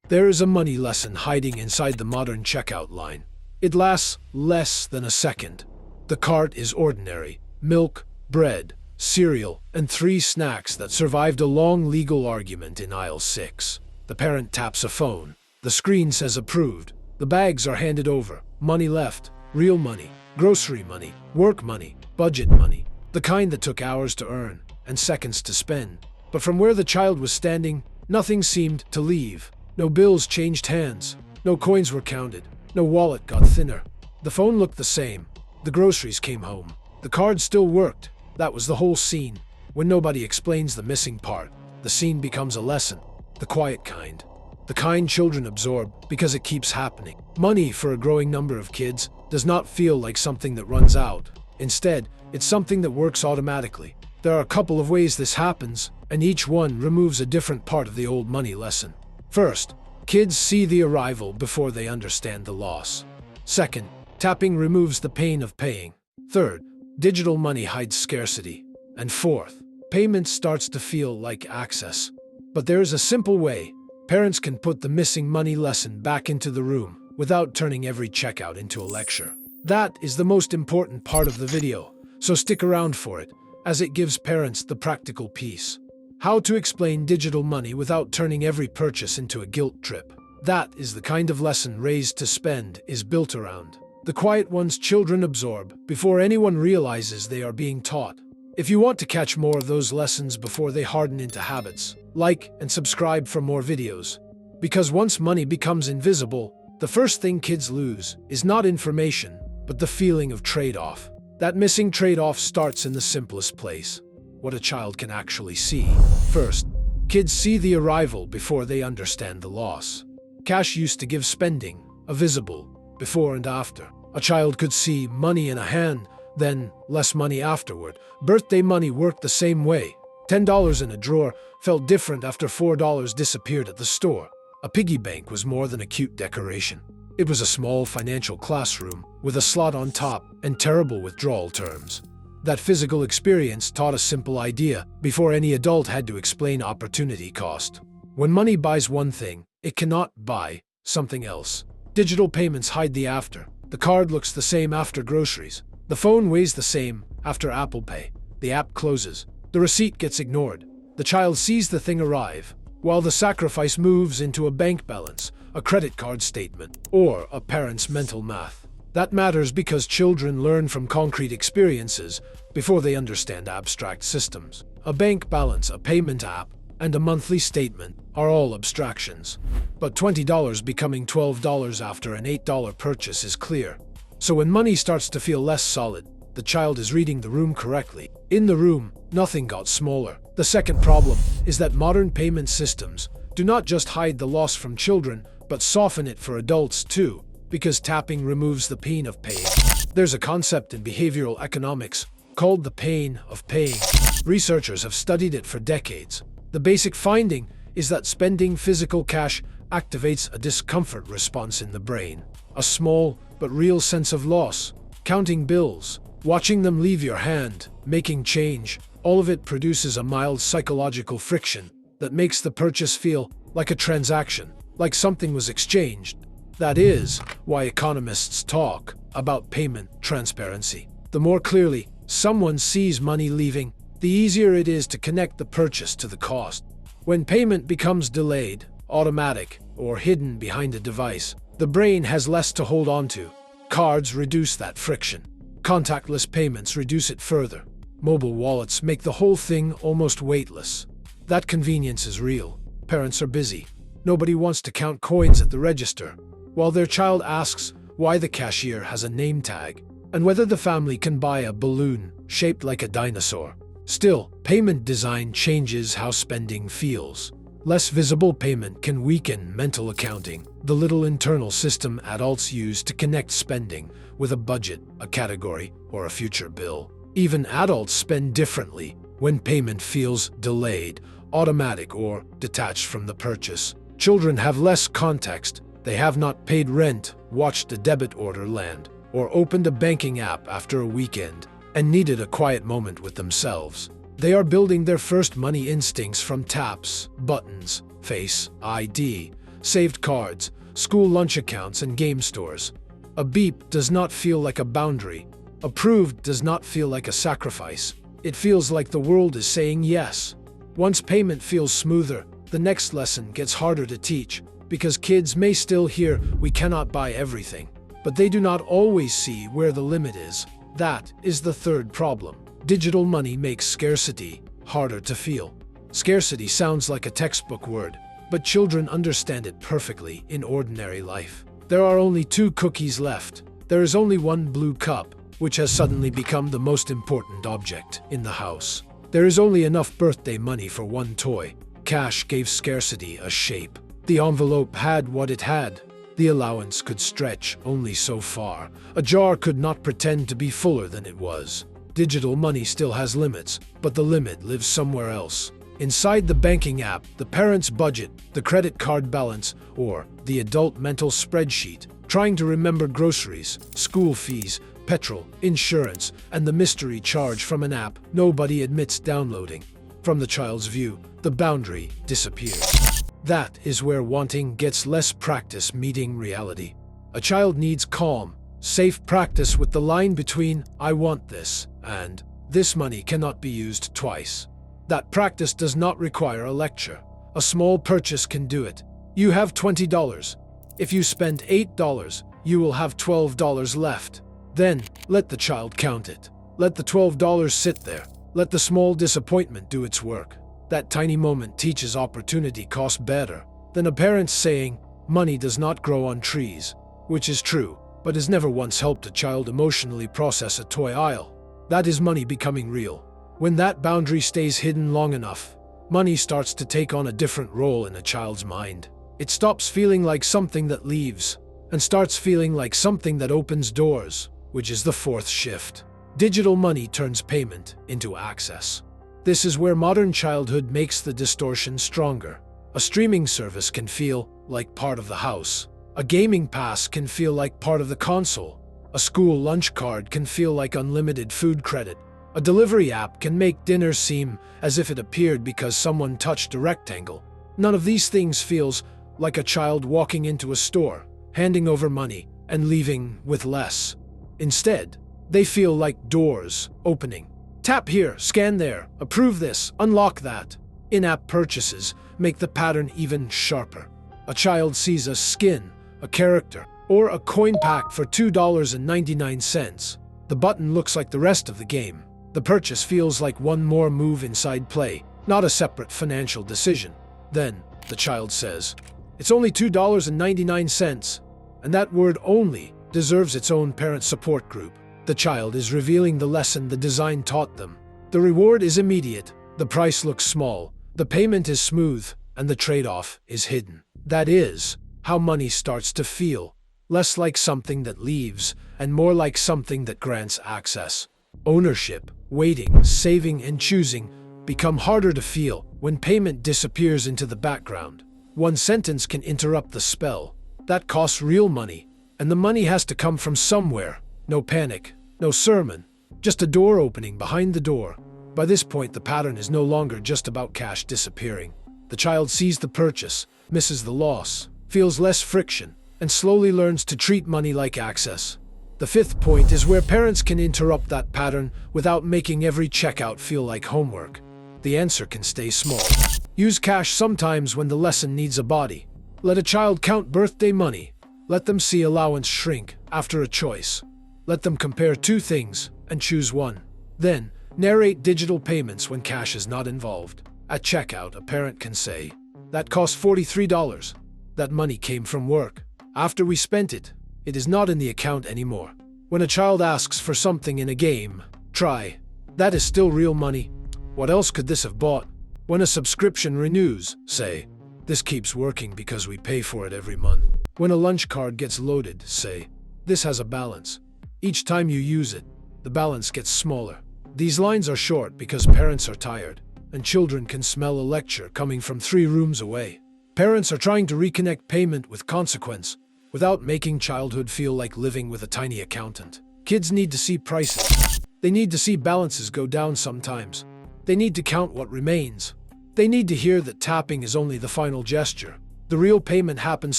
There is a money lesson hiding inside the modern checkout line. It lasts less than a second. The cart is ordinary: milk, bread, cereal, and 3 snacks that survived a long legal argument in aisle 6. The parent taps a phone. The screen says approved. The bags are handed over. Money left. Real money. Grocery money. Work money. Budget money. The kind that took hours to earn and seconds to spend. But from where the child was standing, nothing seemed to leave. No bills changed hands. No coins were counted. No wallet got thinner. The phone looked the same. The groceries came home. The card still worked. That was the whole scene. When nobody explains the missing part, the scene becomes a lesson. The quiet kind. The kind children absorb because it keeps happening. Money for a growing number of kids does not feel like something that runs out. Instead, it's something that works automatically. There are a couple of ways this happens, and each one removes a different part of the old money lesson. First, kids see the arrival before they understand the loss. Second, tapping removes the pain of paying. Third, digital money hides scarcity. And fourth, payment starts to feel like access. But there is a simple way. Parents can put the missing money lesson back into the room without turning every checkout into a lecture. That is the most important part of the video, so stick around for it, as it gives parents the practical piece. How to explain digital money without turning every purchase into a guilt trip. That is the kind of lesson Raised to Spend is built around. The quiet ones children absorb before anyone realizes they are being taught. If you want to catch more of those lessons before they harden into habits, like and subscribe for more videos. Because once money becomes invisible, the first thing kids lose is not information, but the feeling of trade-off. That missing trade-off starts in the simplest place: what a child can actually see. First, kids see the arrival before they understand the loss. Cash used to give spending a visible before and after. A child could see money in a hand, then less money afterward. Birthday money worked the same way. $10 in a drawer felt different after $4 disappeared at the store. A piggy bank was more than a cute decoration. It was a small financial classroom with a slot on top and terrible withdrawal terms. That physical experience taught a simple idea before any adult had to explain opportunity cost. When money buys one thing, it cannot buy something else. Digital payments hide the after. The card looks the same after groceries. The phone weighs the same after Apple Pay. The app closes. The receipt gets ignored. The child sees the thing arrive, while the sacrifice moves into a bank balance, a credit card statement, or a parent's mental math. That matters because children learn from concrete experiences before they understand abstract systems. A bank balance, a payment app, and a monthly statement are all abstractions. But $20 becoming $12 after an $8 purchase is clear. So when money starts to feel less solid, the child is reading the room correctly. In the room, nothing got smaller. The second problem is that modern payment systems do not just hide the loss from children, but soften it for adults too, because tapping removes the pain of paying. There's a concept in behavioral economics called the pain of paying. Researchers have studied it for decades. The basic finding is that spending physical cash activates a discomfort response in the brain. A small but real sense of loss. Counting bills, watching them leave your hand, making change, all of it produces a mild psychological friction that makes the purchase feel like a transaction, like something was exchanged. That is why economists talk about payment transparency. The more clearly someone sees money leaving, the easier it is to connect the purchase to the cost. When payment becomes delayed, automatic, or hidden behind a device, the brain has less to hold on to. Cards reduce that friction. Contactless payments reduce it further. Mobile wallets make the whole thing almost weightless. That convenience is real. Parents are busy. Nobody wants to count coins at the register, while their child asks why the cashier has a name tag, and whether the family can buy a balloon shaped like a dinosaur. Still, payment design changes how spending feels. Less visible payment can weaken mental accounting, the little internal system adults use to connect spending with a budget, a category, or a future bill. Even adults spend differently when payment feels delayed, automatic, or detached from the purchase. Children have less context. They have not paid rent, watched a debit order land, or opened a banking app after a weekend, and needed a quiet moment with themselves. They are building their first money instincts from taps, buttons, Face ID, saved cards, school lunch accounts, and game stores. A beep does not feel like a boundary. Approved does not feel like a sacrifice. It feels like the world is saying yes. Once payment feels smoother, the next lesson gets harder to teach, because kids may still hear, "We cannot buy everything," but they do not always see where the limit is. That is the third problem. Digital money makes scarcity harder to feel. Scarcity sounds like a textbook word, but children understand it perfectly in ordinary life. There are only 2 cookies left. There is only 1 blue cup, which has suddenly become the most important object in the house. There is only enough birthday money for 1 toy. Cash gave scarcity a shape. The envelope had what it had. The allowance could stretch only so far. A jar could not pretend to be fuller than it was. Digital money still has limits, but the limit lives somewhere else. Inside the banking app, the parent's budget, the credit card balance, or the adult mental spreadsheet, trying to remember groceries, school fees, petrol, insurance, and the mystery charge from an app nobody admits downloading. From the child's view, the boundary disappears. That is where wanting gets less practice meeting reality. A child needs calm, safe practice with the line between "I want this" and "this money cannot be used twice." That practice does not require a lecture. A small purchase can do it. You have $20. If you spend $8, you will have $12 left. Then, let the child count it. Let the $12 sit there. Let the small disappointment do its work. That tiny moment teaches opportunity cost better than a parent saying, "Money does not grow on trees," which is true, but has never once helped a child emotionally process a toy aisle. That is money becoming real. When that boundary stays hidden long enough, money starts to take on a different role in a child's mind. It stops feeling like something that leaves and starts feeling like something that opens doors, which is the fourth shift. Digital money turns payment into access. This is where modern childhood makes the distortion stronger. A streaming service can feel like part of the house. A gaming pass can feel like part of the console. A school lunch card can feel like unlimited food credit. A delivery app can make dinner seem as if it appeared because someone touched a rectangle. None of these things feels like a child walking into a store, handing over money, and leaving with less. Instead, they feel like doors opening. Tap here, scan there, approve this, unlock that. In-app purchases make the pattern even sharper. A child sees a skin, a character, or a coin pack for $2.99. The button looks like the rest of the game. The purchase feels like one more move inside play, not a separate financial decision. Then, the child says, "It's only $2.99, and that word "only" deserves its own parent support group. The child is revealing the lesson the design taught them. The reward is immediate, the price looks small, the payment is smooth, and the trade-off is hidden. That is how money starts to feel, less like something that leaves, and more like something that grants access. Ownership, waiting, saving, and choosing become harder to feel when payment disappears into the background. One sentence can interrupt the spell. That costs real money, and the money has to come from somewhere. No panic, no sermon, just a door opening behind the door. By this point, the pattern is no longer just about cash disappearing. The child sees the purchase, misses the loss, feels less friction, and slowly learns to treat money like access. The fifth point is where parents can interrupt that pattern without making every checkout feel like homework. The answer can stay small. Use cash sometimes when the lesson needs a body. Let a child count birthday money. Let them see allowance shrink after a choice. Let them compare 2 things and choose one. Then, narrate digital payments when cash is not involved. At checkout, a parent can say, "That cost $43. That money came from work. After we spent it, it is not in the account anymore." When a child asks for something in a game, try, "That is still real money. What else could this have bought?" When a subscription renews, say, "This keeps working because we pay for it every month." When a lunch card gets loaded, say, "This has a balance. Each time you use it, the balance gets smaller." These lines are short because parents are tired, and children can smell a lecture coming from 3 rooms away. Parents are trying to reconnect payment with consequence without making childhood feel like living with a tiny accountant. Kids need to see prices. They need to see balances go down sometimes. They need to count what remains. They need to hear that tapping is only the final gesture. The The real payment happens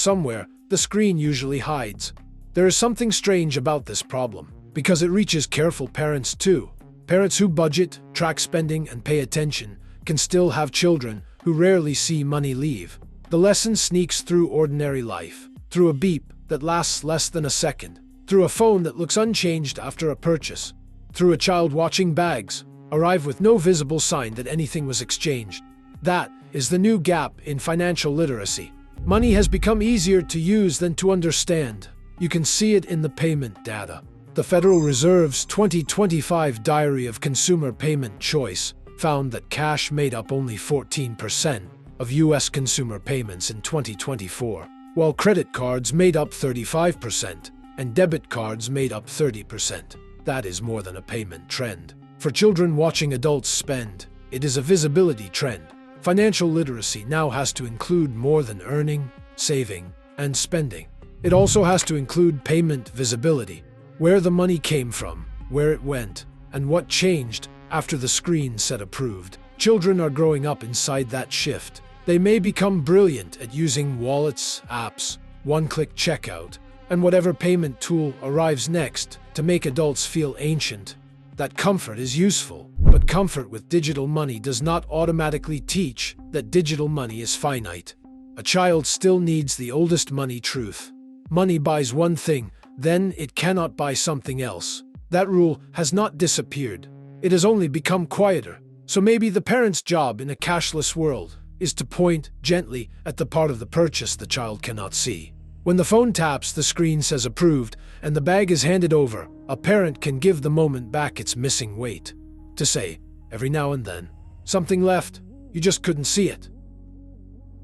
somewhere the screen usually hides. There is something strange about this problem, because it reaches careful parents too. Parents who budget, track spending, and pay attention can still have children who rarely see money leave. The lesson sneaks through ordinary life, through a beep that lasts less than a second, through a phone that looks unchanged after a purchase, through a child watching bags arrive with no visible sign that anything was exchanged. That is the new gap in financial literacy. Money has become easier to use than to understand. You can see it in the payment data. The Federal Reserve's 2025 Diary of Consumer Payment Choice found that cash made up only 14% of U.S. consumer payments in 2024, while credit cards made up 35% and debit cards made up 30%. That is more than a payment trend. For children watching adults spend, it is a visibility trend. Financial literacy now has to include more than earning, saving, and spending. It also has to include payment visibility, where the money came from, where it went, and what changed after the screen said approved. Children are growing up inside that shift. They may become brilliant at using wallets, apps, one-click checkout, and whatever payment tool arrives next to make adults feel ancient. That comfort is useful, but comfort with digital money does not automatically teach that digital money is finite. A child still needs the oldest money truth. Money buys one thing, then it cannot buy something else. That rule has not disappeared. It has only become quieter. So maybe the parent's job in a cashless world is to point gently at the part of the purchase the child cannot see. When the phone taps, the screen says approved, and the bag is handed over, a parent can give the moment back its missing weight. To say, every now and then, something left, you just couldn't see it.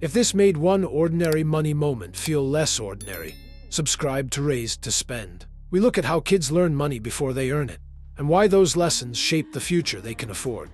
If this made one ordinary money moment feel less ordinary, subscribe to Raised to Spend. We look at how kids learn money before they earn it, and why those lessons shape the future they can afford.